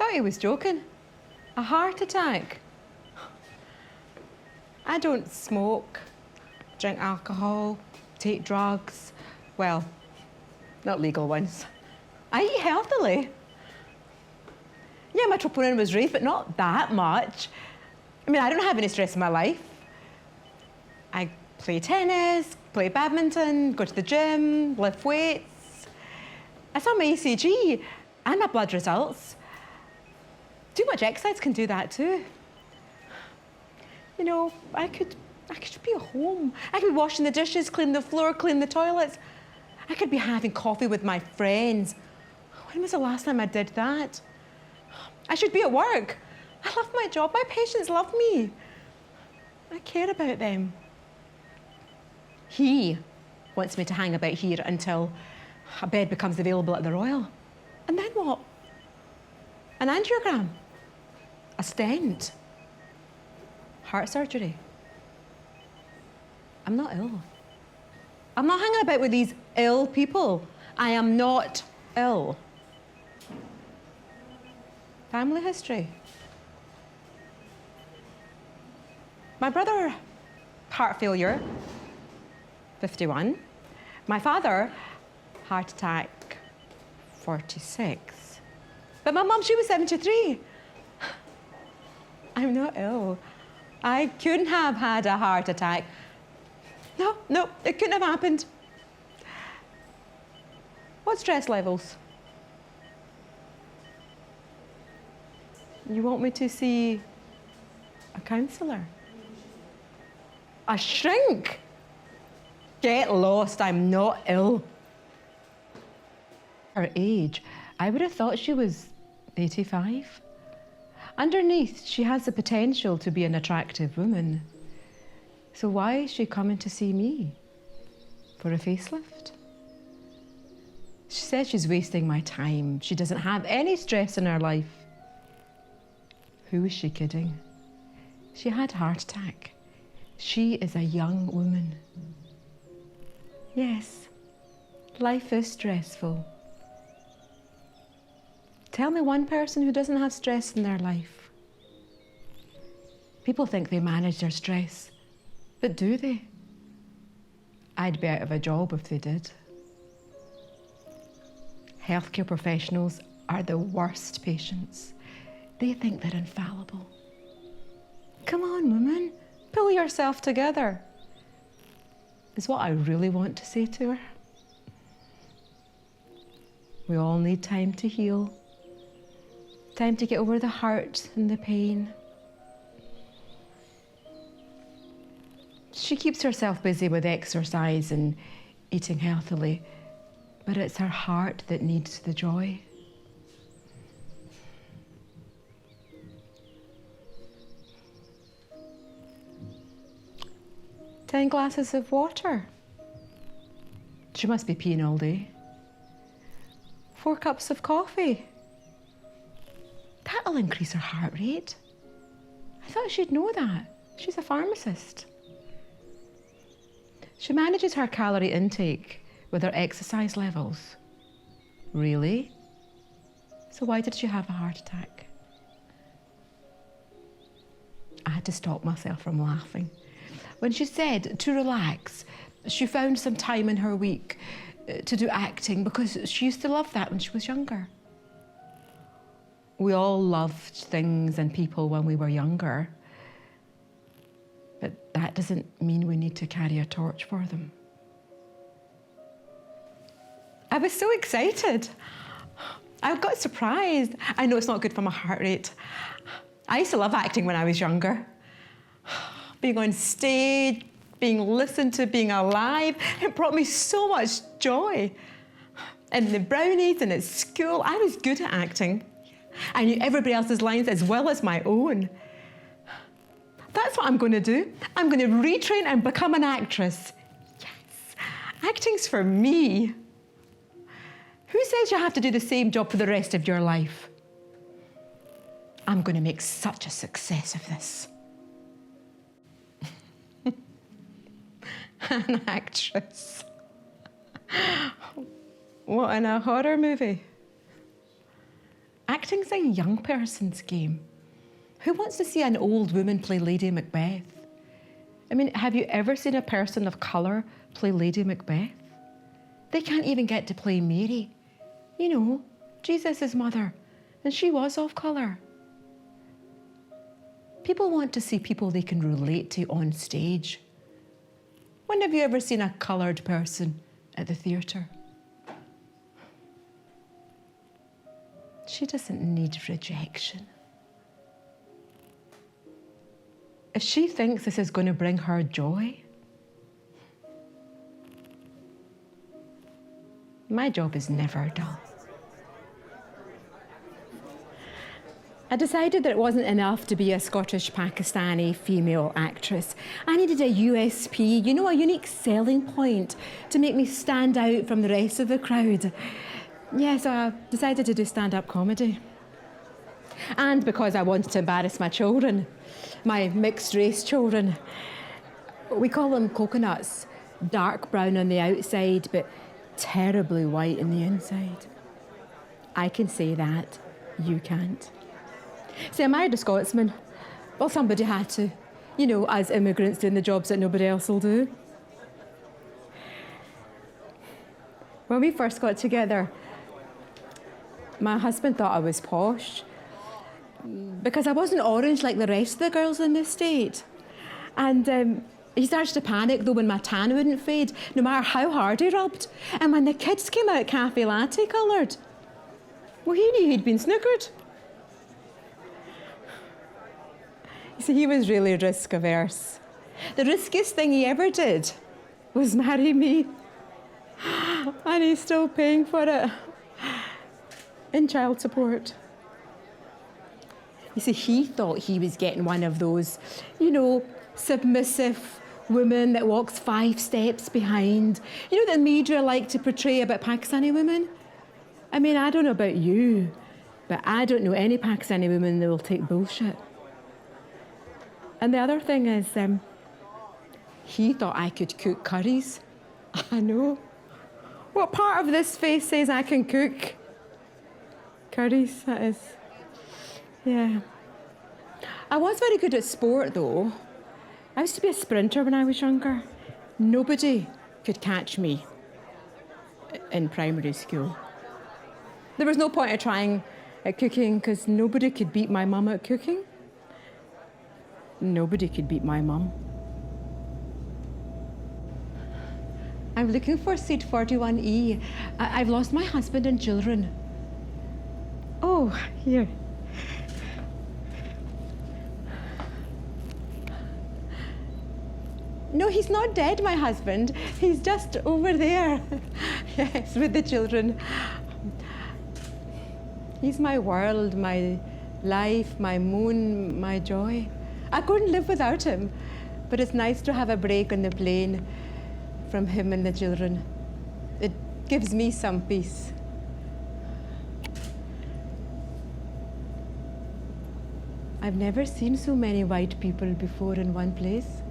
thought he was joking. A heart attack. I don't smoke, drink alcohol, take drugs. Well, not legal ones. I eat healthily. Yeah, my troponin was raised, but not that much. I mean, I don't have any stress in my life. I play tennis, play badminton, go to the gym, lift weights. I saw my ECG and my blood results. Too much exercise can do that too. You know, I could be at home. I could be washing the dishes, clean the floor, clean the toilets. I could be having coffee with my friends. When was the last time I did that? I should be at work. I love my job. My patients love me. I care about them. He wants me to hang about here until a bed becomes available at the Royal. And then what? An angiogram? A stent? Heart surgery? I'm not ill. I'm not hanging about with these ill people. I am not ill. Family history. My brother, heart failure, 51. My father, heart attack, 46. But my mum, she was 73. I'm not ill. I couldn't have had a heart attack. No, it couldn't have happened. What stress levels? You want me to see a counsellor? A shrink? Get lost, I'm not ill. Her age, I would have thought she was 85. Underneath, she has the potential to be an attractive woman. So why is she coming to see me? For a facelift? She says she's wasting my time. She doesn't have any stress in her life. Who is she kidding? She had a heart attack. She is a young woman. Yes, life is stressful. Tell me one person who doesn't have stress in their life. People think they manage their stress, but do they? I'd be out of a job if they did. Healthcare professionals are the worst patients. They think they're infallible. Come on, woman, pull yourself together, is what I really want to say to her. We all need time to heal, time to get over the hurt and the pain. She keeps herself busy with exercise and eating healthily, but it's her heart that needs the joy. "10 glasses of water." She must be peeing all day. 4 cups of coffee. That'll increase her heart rate. I thought she'd know that. She's a pharmacist. She manages her calorie intake with her exercise levels. Really? So why did she have a heart attack? I had to stop myself from laughing. When she said to relax, she found some time in her week to do acting because she used to love that when she was younger. We all loved things and people when we were younger, but that doesn't mean we need to carry a torch for them. I was so excited. I got surprised. I know it's not good for my heart rate. I used to love acting when I was younger. Being on stage, being listened to, being alive, it brought me so much joy. And the brownies and at school, I was good at acting. I knew everybody else's lines as well as my own. That's what I'm going to do. I'm going to retrain and become an actress. Yes, acting's for me. Who says you have to do the same job for the rest of your life? I'm going to make such a success of this. An actress. What, in a horror movie? Action acting's a young person's game. Who wants to see an old woman play Lady Macbeth? I mean, have you ever seen a person of colour play Lady Macbeth? They can't even get to play Mary. You know, Jesus' mother, and she was of colour. People want to see people they can relate to on stage. When have you ever seen a coloured person at the theatre? She doesn't need rejection. If she thinks this is going to bring her joy, my job is never dull. I decided that it wasn't enough to be a Scottish Pakistani female actress. I needed a USP, a unique selling point to make me stand out from the rest of the crowd. Yeah, so I decided to do stand-up comedy. And because I wanted to embarrass my children, my mixed-race children. We call them coconuts, dark brown on the outside, but terribly white on the inside. I can say that, you can't. See, I married a Scotsman. Well, somebody had to, as immigrants doing the jobs that nobody else will do. When we first got together, my husband thought I was posh because I wasn't orange like the rest of the girls in the estate. And he started to panic, though, when my tan wouldn't fade, no matter how hard he rubbed. And when the kids came out cafe latte coloured, well, he knew he'd been snookered. You see, he was really risk averse. The riskiest thing he ever did was marry me. And he's still paying for it in child support. You see, he thought he was getting one of those, submissive women that walks 5 steps behind. The media like to portray about Pakistani women. I mean, I don't know about you, but I don't know any Pakistani women that will take bullshit. And the other thing is, he thought I could cook curries. I know. What part of this face says I can cook? Curries, that is. Yeah. I was very good at sport, though. I used to be a sprinter when I was younger. Nobody could catch me in primary school. There was no point in trying at cooking because nobody could beat my mum at cooking. Nobody could beat my mum. I'm looking for seat 41E. I've lost my husband and children. Oh, here. No, he's not dead, my husband. He's just over there. Yes, with the children. He's my world, my life, my moon, my joy. I couldn't live without him, but it's nice to have a break on the plane from him and the children. It gives me some peace. I've never seen so many white people before in one place.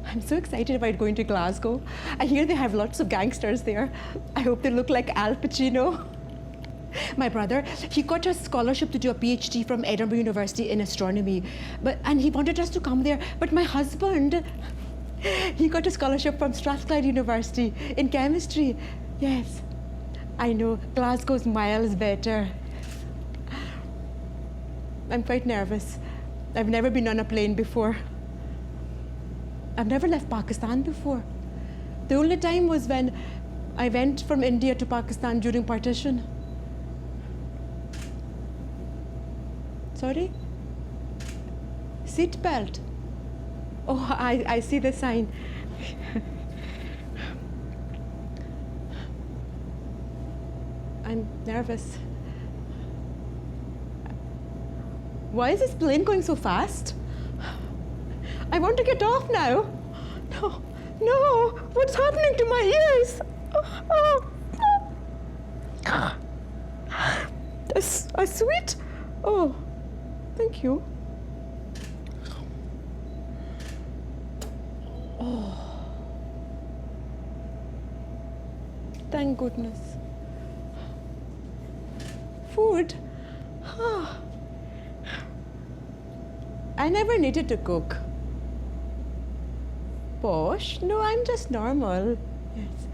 I'm so excited about going to Glasgow. I hear they have lots of gangsters there. I hope they look like Al Pacino. My brother, he got a scholarship to do a PhD from Edinburgh University in astronomy, and he wanted us to come there. But my husband, he got a scholarship from Strathclyde University in chemistry. Yes, I know, Glasgow's miles better. I'm quite nervous. I've never been on a plane before. I've never left Pakistan before. The only time was when I went from India to Pakistan during partition. Sorry? Seat belt. Oh, I see the sign. I'm nervous. Why is this plane going so fast? I want to get off now. No, what's happening to my ears? A sweet? Oh, thank you. Oh, thank goodness. Food? Oh. I never needed to cook. Posh? No, I'm just normal. Yes.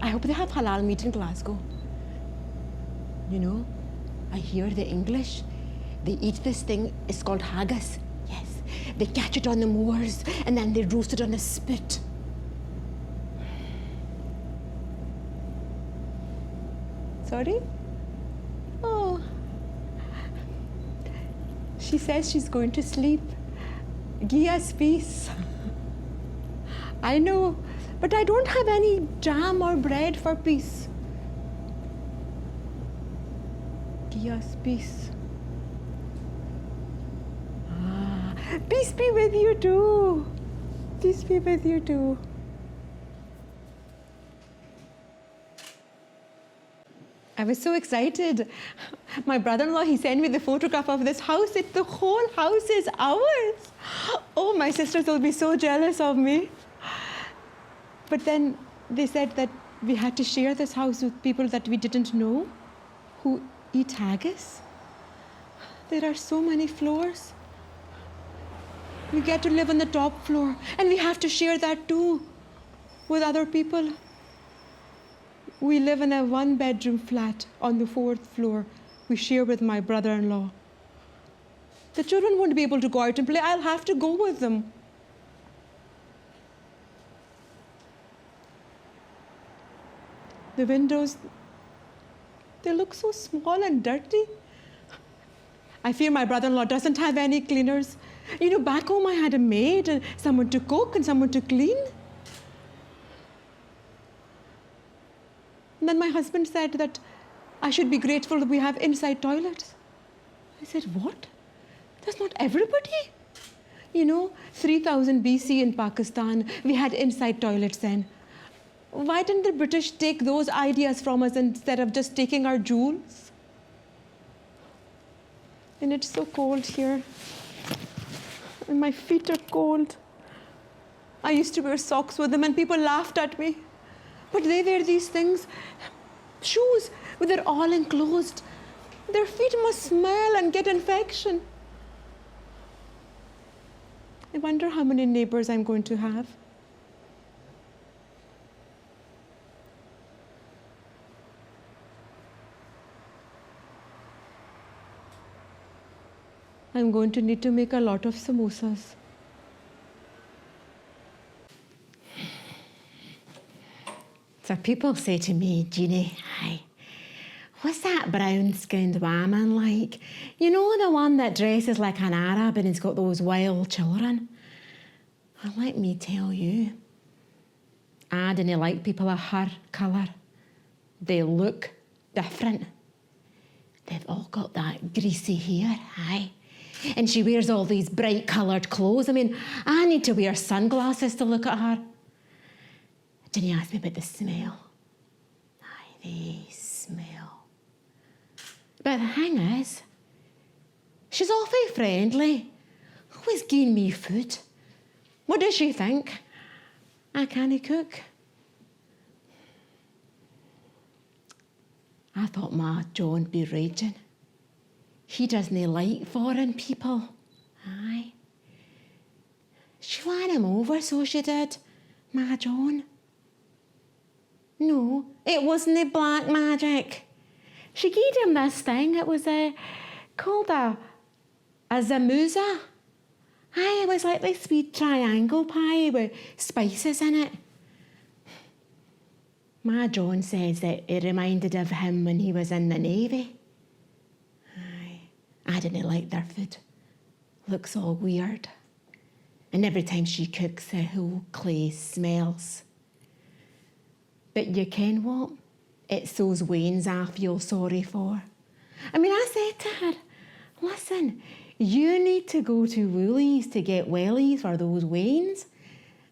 I hope they have halal meat in Glasgow. You know, I hear the English, they eat this thing, it's called haggis. Yes. They catch it on the moors and then they roast it on a spit. Sorry? Oh. She says she's going to sleep. Give us peace. I know, but I don't have any jam or bread for peace. Give us peace. Ah, peace be with you too. Peace be with you too. I was so excited. My brother-in-law, he sent me the photograph of this house. The whole house is ours. Oh, my sisters will be so jealous of me. But then they said that we had to share this house with people that we didn't know who eat haggis. There are so many floors. We get to live on the top floor, and we have to share that too with other people. We live in a one-bedroom flat on the 4th floor. We share with my brother-in-law. The children won't be able to go out and play. I'll have to go with them. The windows, they look so small and dirty. I fear my brother-in-law doesn't have any cleaners. You know, back home I had a maid and someone to cook and someone to clean. And then my husband said that I should be grateful that we have inside toilets. I said, what? That's not everybody. You know, 3000 BC in Pakistan, we had inside toilets then. Why didn't the British take those ideas from us instead of just taking our jewels? And it's so cold here. And my feet are cold. I used to wear socks with them and people laughed at me. But they wear these things, shoes, but they're all enclosed. Their feet must smell and get infection. I wonder how many neighbors I'm going to have. I'm going to need to make a lot of samosas. So people say to me, Jeannie, hi, what's that brown-skinned woman like? You know, the one that dresses like an Arab and has got those wild children? Well, let me tell you, I didn't like people of her colour. They look different. They've all got that greasy hair, aye. And she wears all these bright coloured clothes. I mean, I need to wear sunglasses to look at her. Didn't you ask me about the smell? Aye, they smell. But the thing is, she's awfully friendly. Always giving me food. What does she think? I can't cook. I thought my John'd be raging. He doesn't like foreign people. Aye. She won him over, so she did, my John. No, it wasn't black magic. She gave him this thing. It was called a zamuza. Aye, it was like this sweet triangle pie with spices in it. My John says that it reminded of him when he was in the Navy. Aye, I didn't like their food. Looks all weird. And every time she cooks, the whole place smells. But you ken what? It's those Waynes I feel sorry for. I mean, I said to her, listen, you need to go to Woolies to get wellies for those Waynes.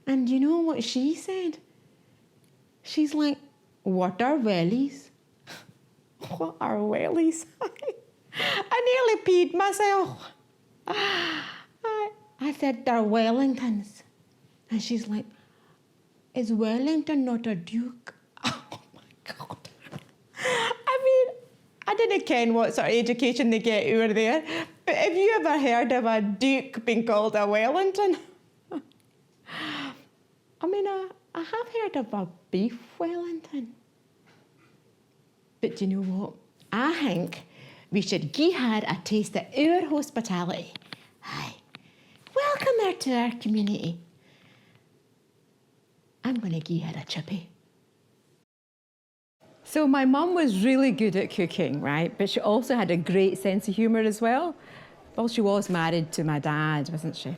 And you know what she said? She's like, what are wellies? What are wellies? I nearly peed myself. I said, they're Wellingtons. And she's like, is Wellington not a duke? Oh my God. I mean, I didn't ken what sort of education they get over there, but have you ever heard of a duke being called a Wellington? I mean, I have heard of a beef Wellington. But do you know what? I think we should give her a taste of our hospitality. Aye. Welcome her to our community. I'm going to give her a chippy. So my mum was really good at cooking, right? But she also had a great sense of humour as well. Well, she was married to my dad, wasn't she?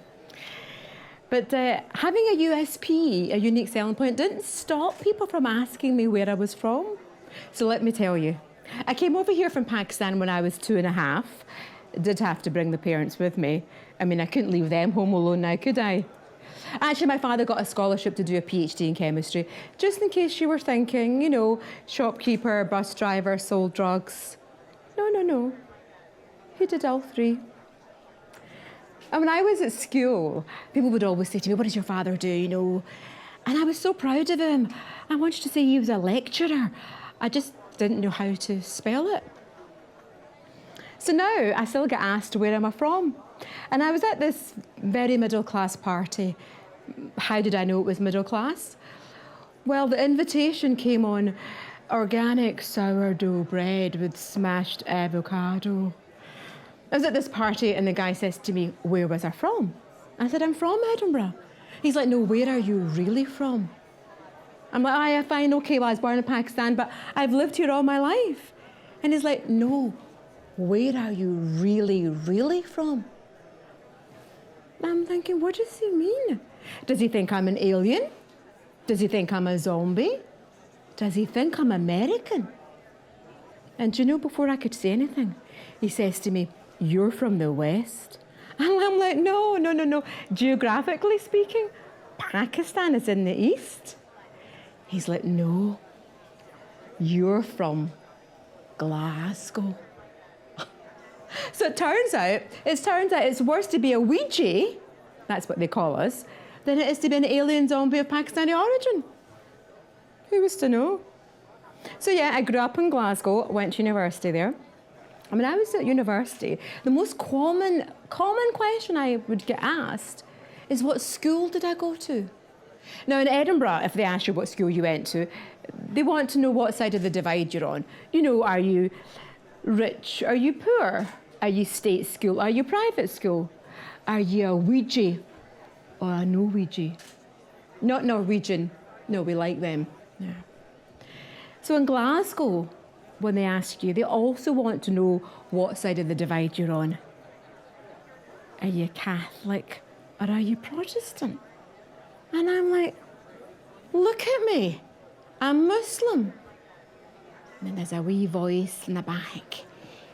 But having a USP, a unique selling point, didn't stop people from asking me where I was from. So let me tell you. I came over here from Pakistan when I was 2.5. Did have to bring the parents with me. I mean, I couldn't leave them home alone now, could I? Actually, my father got a scholarship to do a PhD in chemistry, just in case you were thinking, you know, shopkeeper, bus driver, sold drugs. No. He did all three. And when I was at school, people would always say to me, what does your father do, you know? And I was so proud of him. I wanted to say he was a lecturer. I just didn't know how to spell it. So now I still get asked, where am I from? And I was at this very middle-class party. How did I know it was middle class? Well, the invitation came on organic sourdough bread with smashed avocado. I was at this party and the guy says to me, where was I from? I said, I'm from Edinburgh. He's like, no, where are you really from? I'm like, yeah, fine, okay, well, I was born in Pakistan, but I've lived here all my life. And he's like, no, where are you really from? I'm thinking, what does he mean? Does he think I'm an alien? Does he think I'm a zombie? Does he think I'm American? And you know, before I could say anything, he says to me, you're from the West. And I'm like, no. Geographically speaking, Pakistan is in the East. He's like, no, you're from Glasgow. So it turns out it's worse to be a Ouija, that's what they call us, than it is to be an alien zombie of Pakistani origin. Who was to know? So yeah, I grew up in Glasgow, went to university there. I mean, I was at university. The most common question I would get asked is, what school did I go to? Now in Edinburgh, if they ask you what school you went to, they want to know what side of the divide you're on. You know, are you rich? Are you poor? Are you state school? Are you private school? Are you a Ouija or a no-Ouija? Not Norwegian. No, we like them. Yeah. So in Glasgow, when they ask you, they also want to know what side of the divide you're on. Are you Catholic or are you Protestant? And I'm like, look at me, I'm Muslim. And then there's a wee voice in the back.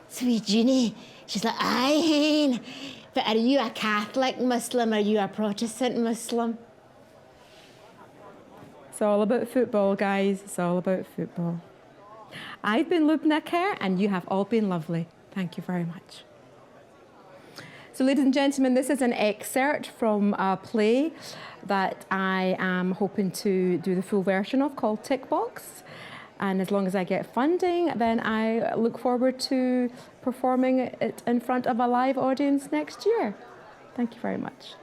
Sweet Jeannie. She's like, aye, hen. But are you a Catholic Muslim or are you a Protestant Muslim? It's all about football, guys. It's all about football. I've been Lubna Kerr and you have all been lovely. Thank you very much. So ladies and gentlemen, this is an excerpt from a play that I am hoping to do the full version of, called Tick Box. And as long as I get funding, then I look forward to performing it in front of a live audience next year. Thank you very much.